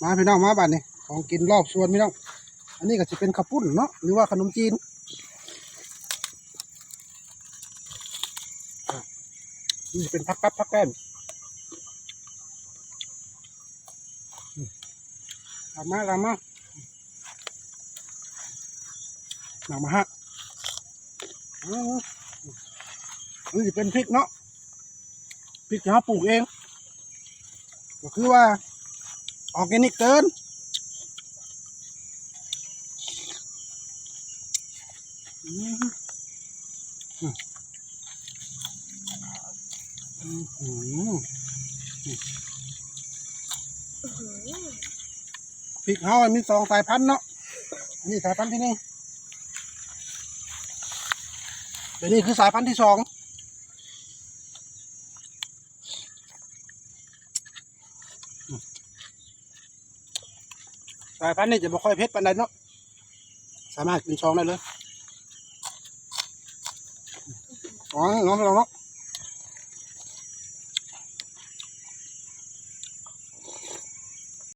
มาพี่น้องมาบ้านนี่ของกินรอบสวนพี่น้องอันนี้ก็จะเป็นข้าวปุ้นเนาะหรือว่าขนมจีนนี่เป็นพักแป้นลามาหนังมาฮะนี่จะเป็นพริกเนาะพริกที่เราปลูกเองก็คือว่าออร์แกนิกเกินพริกเขามี2 สายพันธุ์เนาะนี่สายพันธุ์ที่1เดี๋ยวนี้คือสายพันธุ์ที่2สายพันธุ์นี้จะไม่ค่อยเผ็ดปานใดเนาะสามารถกินช่องได้เลยอ๋อน้องเราเนาะ